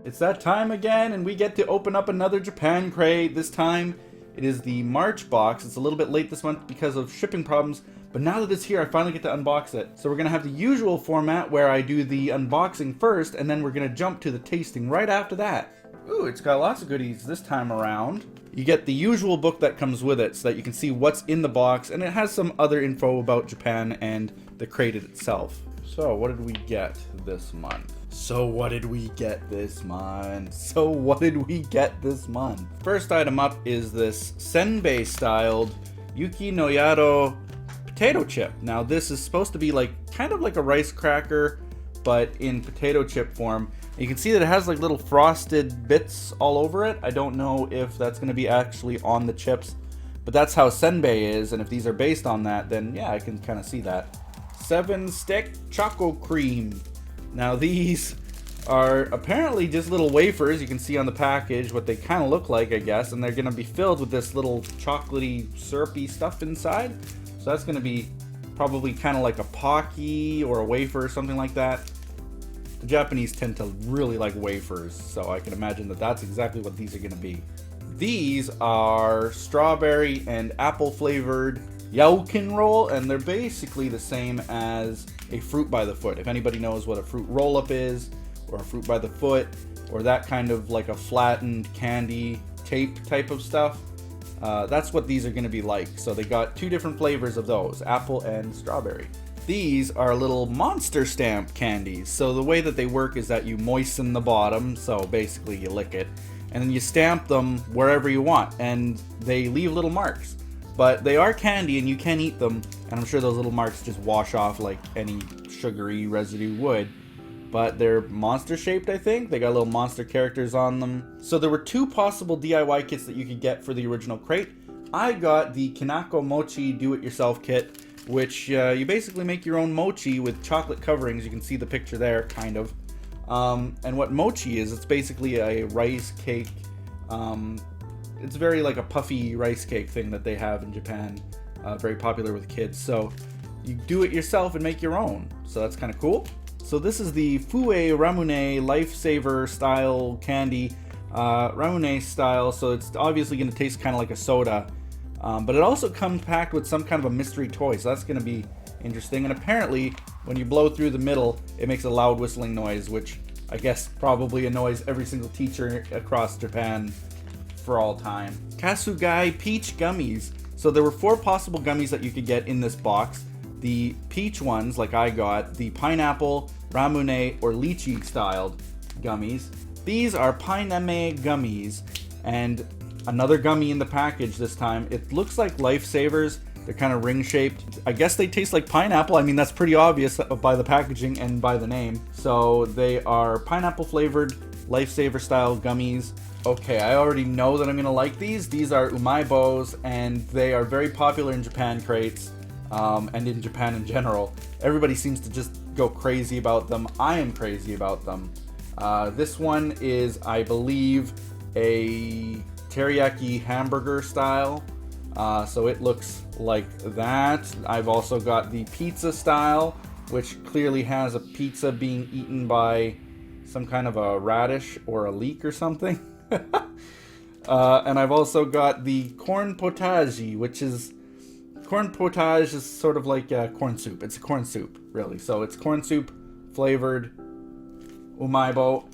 It's that time again, and we get to open up another Japan crate. This time, it is the March box. It's a little bit late this month because of shipping problems, but now that it's here, I finally get to unbox it. So we're gonna have the usual format where I do the unboxing first, and then we're gonna jump to the tasting right after that. Ooh, it's got lots of goodies this time around. You get the usual book that comes with it so that you can see what's in the box, and it has some other info about Japan and the crate itself. So what did we get this month? First item up is this senbei styled Yuki no Yado potato chip. Now this is supposed to be like kind of like a rice cracker, but in potato chip form. You can see that it has like little frosted bits all over it. I don't know if that's going to be actually on the chips, but that's how senbei is, and if these are based on that, then yeah, I can kind of see that. 7-stick choco cream. Now these are apparently just little wafers. You can see on the package what they kind of look like, I guess, and they're going to be filled with this little chocolatey, syrupy stuff inside. So that's going to be probably kind of like a Pocky or a wafer or something like that. The Japanese tend to really like wafers, so I can imagine that that's exactly what these are going to be. These are strawberry and apple flavored Yaukin roll, and they're basically the same as a fruit by the foot. If anybody knows what a fruit roll-up is, or a fruit by the foot, or that kind of like a flattened candy tape type of stuff, that's what these are going to be like. So they got two different flavors of those, apple and strawberry. These are little monster stamp candies. So the way that they work is that you moisten the bottom, so basically you lick it, and then you stamp them wherever you want, and they leave little marks. But they are candy and you can eat them, and I'm sure those little marks just wash off like any sugary residue would. But they're monster shaped, I think. They got little monster characters on them. So there were two possible DIY kits that you could get for the original crate. I got the Kinako Mochi do-it-yourself kit, which you basically make your own mochi with chocolate coverings. You can see the picture there, kind of. And what mochi is, it's basically a rice cake. It's very like a puffy rice cake thing that they have in Japan. Very popular with kids. So you do it yourself and make your own. So that's kind of cool. So this is the Fue Ramune Lifesaver style candy. Ramune style, so it's obviously going to taste kind of like a soda. But it also comes packed with some kind of a mystery toy, so that's going to be interesting. And apparently, when you blow through the middle, it makes a loud whistling noise, which I guess probably annoys every single teacher across Japan for all time. Kasugai Peach Gummies. So there were 4 possible gummies that you could get in this box. The peach ones, like I got, the pineapple, ramune, or lychee styled gummies. These are Pineme gummies, and another gummy in the package this time. It looks like Lifesavers. They're kind of ring-shaped. I guess they taste like pineapple. I mean, that's pretty obvious by the packaging and by the name. So they are pineapple-flavored Lifesaver-style gummies. Okay, I already know that I'm going to like these. These are Umai bows, and they are very popular in Japan crates, and in Japan in general. Everybody seems to just go crazy about them. I am crazy about them. This one is, I believe, a teriyaki hamburger style, so it looks like that. I've also got the pizza style, which clearly has a pizza being eaten by some kind of a radish or a leek or something. And I've also got the corn potage, which is corn potage is sort of like corn soup. It's a corn soup, really. So it's corn soup flavored umaibo.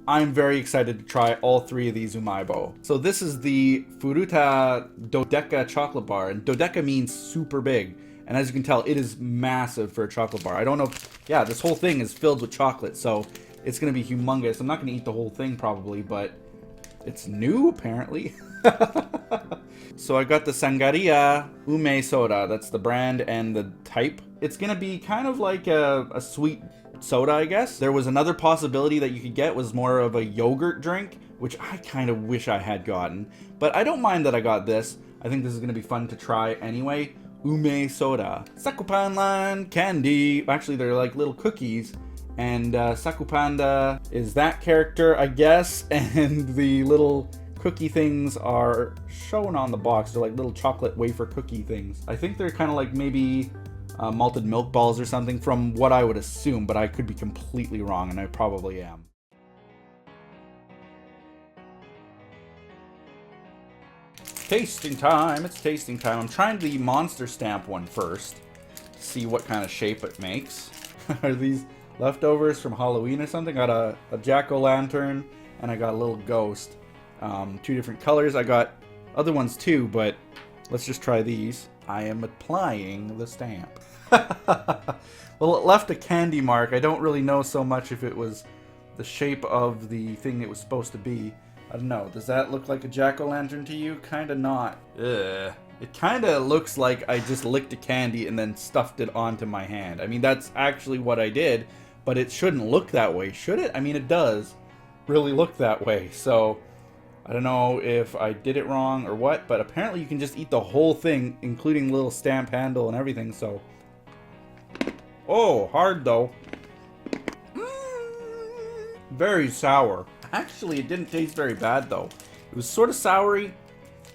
I'm very excited to try all 3 of these umaibo. So this is the Furuta DECA chocolate bar, and DECA means super big. And as you can tell, it is massive for a chocolate bar. I don't know yeah, this whole thing is filled with chocolate, so it's going to be humongous. I'm not going to eat the whole thing probably, but it's new apparently. So I got the Sangaria Umai soda. That's the brand and the type. It's going to be kind of like a sweet soda, I guess. There was another possibility that you could get, was more of a yogurt drink, which I kind of wish I had gotten. But I don't mind that I got this. I think this is going to be fun to try anyway. Umai soda. Sakupanlan candy. Actually, they're like little cookies. And Sakupanda is that character, I guess. And the little cookie things are shown on the box. They're like little chocolate wafer cookie things. I think they're kind of like maybe malted milk balls or something, from what I would assume, but I could be completely wrong, and I probably am. tasting time. It's tasting time. I'm trying the monster stamp one first. See what kind of shape it makes. Are these leftovers from Halloween or something? Got a jack-o'-lantern and I got a little ghost. 2 different colors. I got other ones too, but let's just try these. I am applying the stamp. Well, it left a candy mark. I don't really know so much if it was the shape of the thing it was supposed to be. I don't know. Does that look like a jack-o'-lantern to you? Kinda not. Ugh. It kinda looks like I just licked a candy and then stuffed it onto my hand. I mean, that's actually what I did, but it shouldn't look that way, should it? I mean, it does really look that way, so I don't know if I did it wrong or what, but apparently you can just eat the whole thing, including the little stamp handle and everything, so... Oh, hard though. Very sour. Actually, it didn't taste very bad though. It was sort of soury.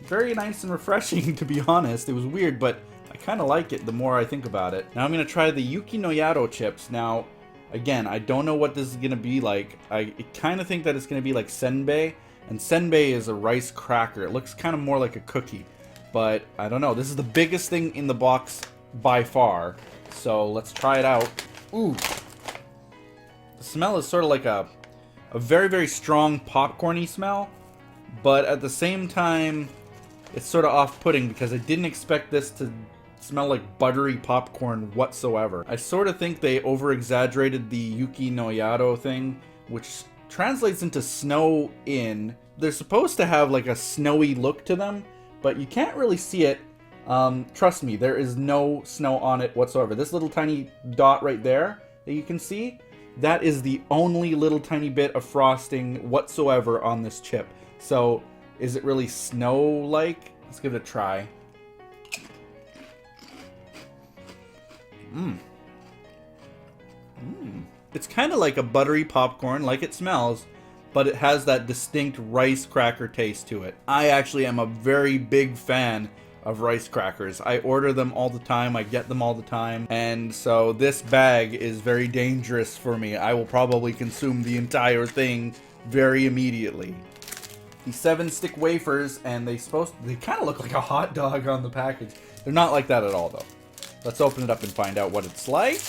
Very nice and refreshing, to be honest. It was weird, but I kind of like it the more I think about it. Now I'm going to try the Yuki no Yado chips. Now, again, I don't know what this is going to be like. I kind of think that it's going to be like senbei. And senbei is a rice cracker. It looks kind of more like a cookie. But I don't know. This is the biggest thing in the box by far. So let's try it out. Ooh. The smell is sort of like a very, very strong popcorn-y smell. But at the same time, it's sort of off-putting because I didn't expect this to smell like buttery popcorn whatsoever. I sort of think they over-exaggerated the Yuki no Yado thing, which translates into snow in. They're supposed to have like a snowy look to them, but you can't really see it. Trust me, there is no snow on it whatsoever. This little tiny dot right there that you can see, that is the only little tiny bit of frosting whatsoever on this chip. So, is it really snow-like? Let's give it a try. It's kind of like a buttery popcorn, like it smells, but it has that distinct rice cracker taste to it. I actually am a very big fan of rice crackers. I order them all the time, I get them all the time, and so this bag is very dangerous for me. I will probably consume the entire thing very immediately. The 7-stick wafers, and they kind of look like a hot dog on the package. They're not like that at all, though. Let's open it up and find out what it's like.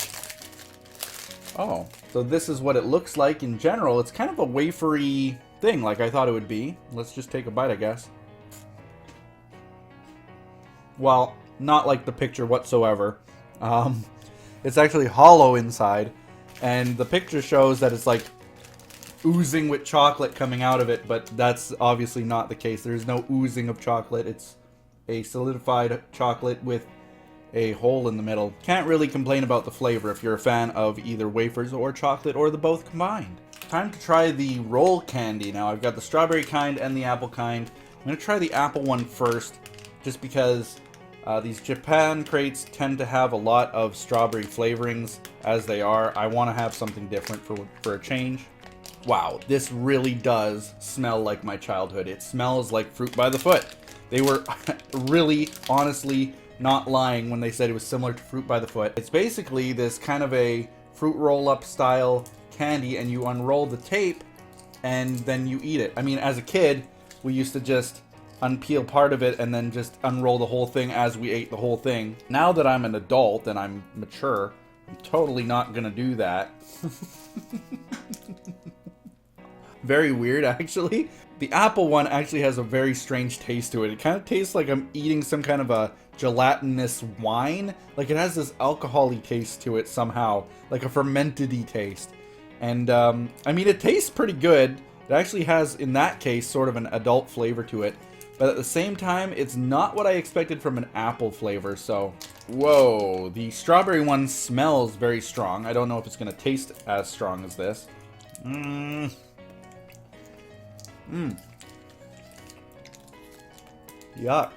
Oh, so this is what it looks like in general. It's kind of a wafery thing, like I thought it would be. Let's just take a bite, I guess. Well, not like the picture whatsoever. It's actually hollow inside, and the picture shows that it's like oozing with chocolate coming out of it, but that's obviously not the case. There's no oozing of chocolate. It's a solidified chocolate with a hole in the middle. Can't really complain about the flavor if you're a fan of either wafers or chocolate or the both combined. Time to try the roll candy. Now I've got the strawberry kind and the apple kind. I'm going to try the apple one first, just because these Japan crates tend to have a lot of strawberry flavorings as they are. I want to have something different for a change. Wow, this really does smell like my childhood. It smells like Fruit by the Foot. They were really, honestly, not lying when they said it was similar to Fruit by the Foot. It's basically this kind of a fruit roll-up style candy, and you unroll the tape and then you eat it. I mean, as a kid, we used to just unpeel part of it and then just unroll the whole thing as we ate the whole thing. Now that I'm an adult and I'm mature, I'm totally not gonna do that. Very weird, actually. The apple one actually has a very strange taste to it. It kind of tastes like I'm eating some kind of a gelatinous wine. Like it has this alcohol-y taste to it somehow, like a fermented-y taste. And I mean, it tastes pretty good. It actually has, in that case, sort of an adult flavor to it. But at the same time, it's not what I expected from an apple flavor, so... Whoa, the strawberry one smells very strong. I don't know if it's going to taste as strong as this. Yuck.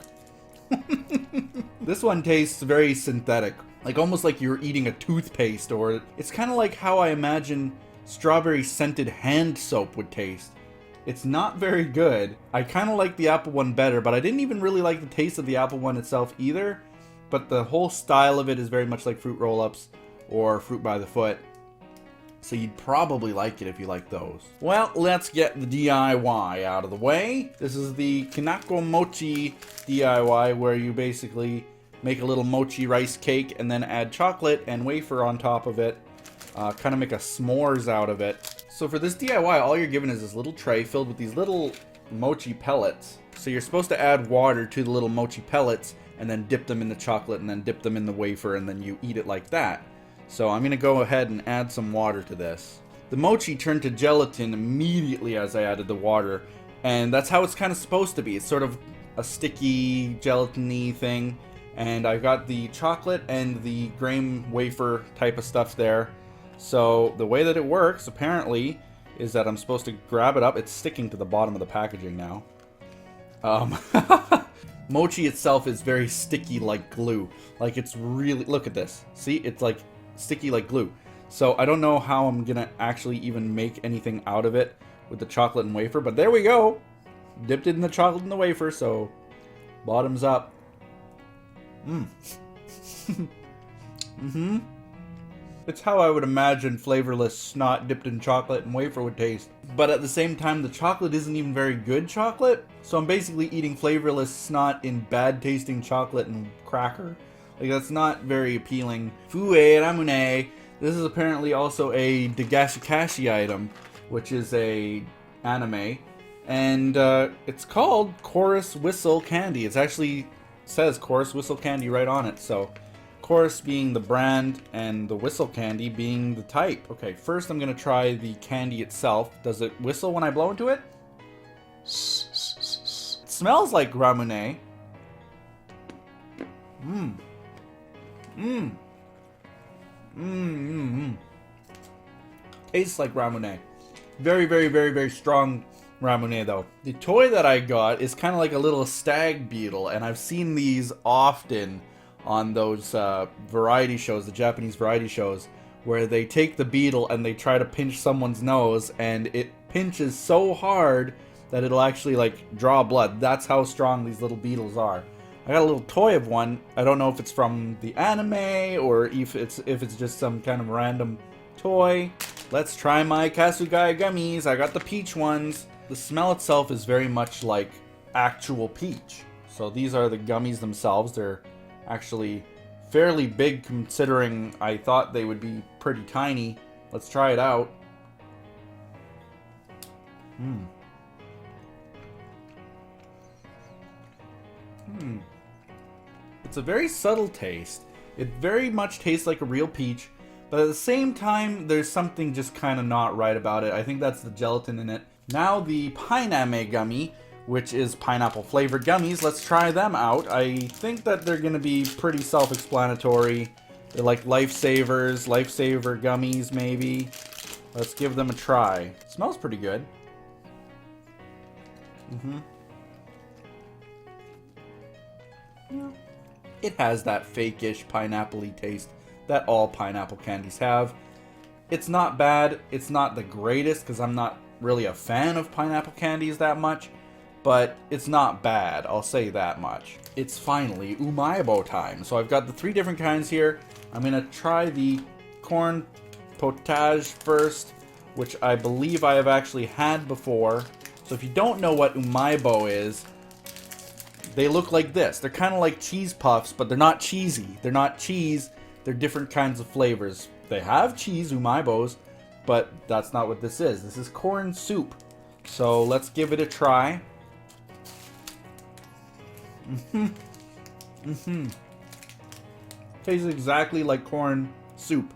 This one tastes very synthetic. Like almost like you're eating a toothpaste, or... It's kind of like how I imagine strawberry scented hand soap would taste. It's not very good. I kind of like the apple one better, but I didn't even really like the taste of the apple one itself either. But the whole style of it is very much like fruit roll-ups or Fruit by the Foot. So you'd probably like it if you like those. Well, let's get the DIY out of the way. This is the Kinako Mochi DIY, where you basically make a little mochi rice cake and then add chocolate and wafer on top of it. Kind of make a s'mores out of it. So for this DIY, all you're given is this little tray filled with these little mochi pellets. So you're supposed to add water to the little mochi pellets and then dip them in the chocolate and then dip them in the wafer and then you eat it like that. So I'm going to go ahead and add some water to this. The mochi turned to gelatin immediately as I added the water, and that's how it's kind of supposed to be. It's sort of a sticky, gelatiny thing, and I've got the chocolate and the graham wafer type of stuff there. So the way that it works, apparently, is that I'm supposed to grab it up. It's sticking to the bottom of the packaging now. Mochi itself is very sticky like glue. Like, it's really, look at this. See, it's like sticky like glue. So I don't know how I'm gonna actually even make anything out of it with the chocolate and wafer, but there we go. Dipped it in the chocolate and the wafer, so bottoms up. It's how I would imagine flavorless snot dipped in chocolate and wafer would taste. But at the same time, the chocolate isn't even very good chocolate, so I'm basically eating flavorless snot in bad tasting chocolate and cracker. Like, that's not very appealing. Fue Ramune. This is apparently also a DECA item, which is a anime, and it's called Chorus Whistle Candy. It actually says Chorus Whistle Candy right on it. So Chorus being the brand and the whistle candy being the type. Okay, first I'm gonna try the candy itself. Does it whistle when I blow into it? It smells like Ramune. Tastes like Ramune. Very, very, very, very strong Ramune though. The toy that I got is kind of like a little stag beetle, and I've seen these often on those variety shows, the Japanese variety shows, where they take the beetle and they try to pinch someone's nose, and it pinches so hard that it'll actually like draw blood. That's how strong these little beetles are. I got a little toy of one. I don't know if it's from the anime or if it's just some kind of random toy. Let's try my Kasugai gummies. I got the peach ones. The smell itself is very much like actual peach. So these are the gummies themselves. They're actually fairly big considering I thought they would be pretty tiny. Let's try it out. It's a very subtle taste. It very much tastes like a real peach, but at the same time, there's something just kind of not right about it. I think that's the gelatin in it. Now the Pineapple gummy, which is pineapple flavored gummies. Let's try them out. I think that they're going to be pretty self-explanatory. They're like lifesaver gummies maybe. Let's give them a try. Smells pretty good. Yeah. It has that fake-ish pineapple-y taste that all pineapple candies have. It's not bad. It's not the greatest because I'm not really a fan of pineapple candies that much, but it's not bad. I'll say that much. It's finally Umai time. So I've got the 3 different kinds here. I'm going to try the corn potage first, which I believe I have actually had before. So if you don't know what Umai is, they look like this. They're kind of like cheese puffs, but they're not cheesy. They're not cheese. They're different kinds of flavors. They have cheese, Umaibos, but that's not what this is. This is corn soup. So let's give it a try. Tastes exactly like corn soup.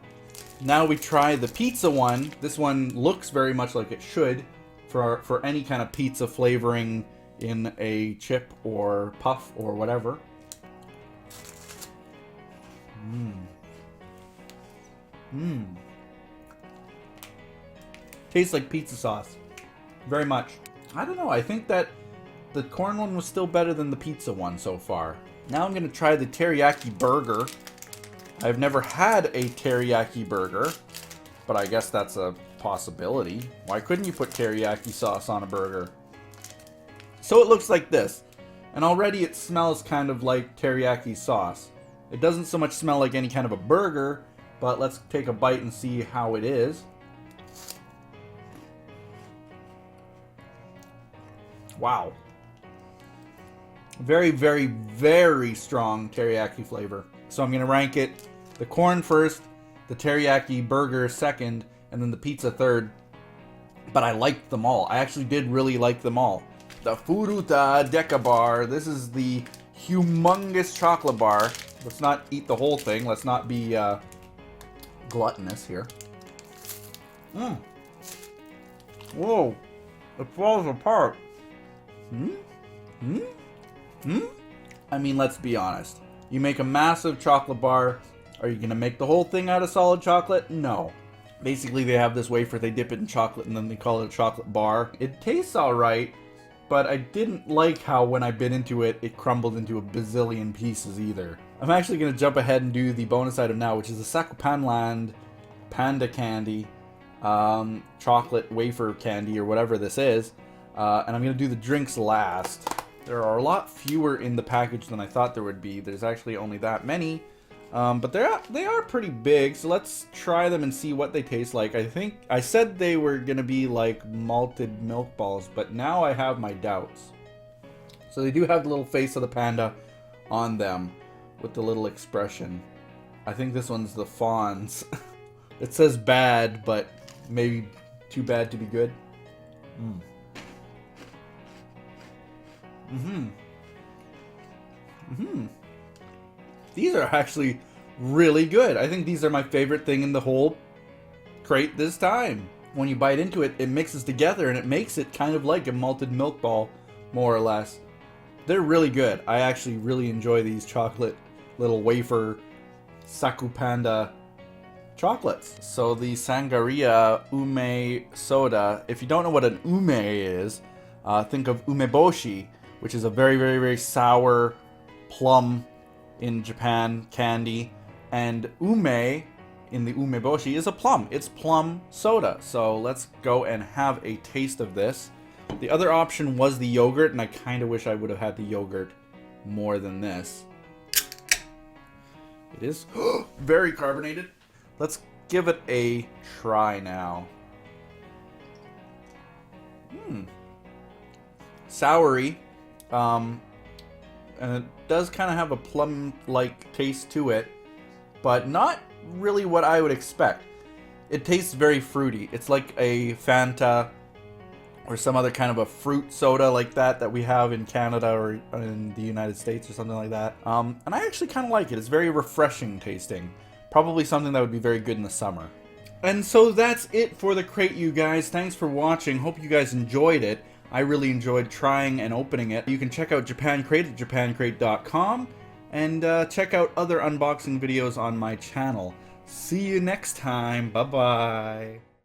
Now we try the pizza one. This one looks very much like it should for any kind of pizza flavoring in a chip or puff or whatever. Tastes like pizza sauce. Very much. I don't know, I think that the corn one was still better than the pizza one so far. Now I'm going to try the teriyaki burger. I've never had a teriyaki burger, but I guess that's a possibility. Why couldn't you put teriyaki sauce on a burger? So it looks like this, and already it smells kind of like teriyaki sauce. It doesn't so much smell like any kind of a burger, but let's take a bite and see how it is. Wow. Very, very, very strong teriyaki flavor. So I'm going to rank it the corn first, the teriyaki burger second, and then the pizza third. But I liked them all. I actually did really like them all. The Furuta DECA bar. This is the humongous chocolate bar. Let's not eat the whole thing. Let's not be gluttonous here. Mmm. Whoa. It falls apart. I mean, let's be honest. You make a massive chocolate bar. Are you going to make the whole thing out of solid chocolate? No. Basically, they have this wafer, they dip it in chocolate, and then they call it a chocolate bar. It tastes alright, but I didn't like how when I bit into it, it crumbled into a bazillion pieces either. I'm actually going to jump ahead and do the bonus item now, which is the Sakupanland Panda Candy chocolate wafer candy, or whatever this is. And I'm going to do the drinks last. There are a lot fewer in the package than I thought there would be. There's actually only that many. But they are pretty big, so let's try them and see what they taste like. I think I said they were going to be like malted milk balls, but now I have my doubts. So they do have the little face of the panda on them with the little expression. I think this one's the fawns. It says bad, but maybe too bad to be good. These are actually really good. I think these are my favorite thing in the whole crate this time. When you bite into it, it mixes together and it makes it kind of like a malted milk ball, more or less. They're really good. I actually really enjoy these chocolate little wafer Sakupanda chocolates. So the Sangaria Umai soda, if you don't know what an umai is, think of umeboshi, which is a very, very, very sour plum in Japan candy, and umai in the umeboshi is a plum. It's plum soda. So let's go and have a taste of this. The other option was the yogurt, and I kind of wish I would have had the yogurt more than this. It is very carbonated. Let's give it a try now. Soury. And it does kind of have a plum-like taste to it, but not really what I would expect. It tastes very fruity. It's like a Fanta or some other kind of a fruit soda like that we have in Canada or in the United States or something like that. And I actually kind of like it. It's very refreshing tasting. Probably something that would be very good in the summer. And so that's it for the crate, you guys. Thanks for watching. Hope you guys enjoyed it. I really enjoyed trying and opening it. You can check out Japan Crate at japancrate.com and check out other unboxing videos on my channel. See you next time. Bye-bye.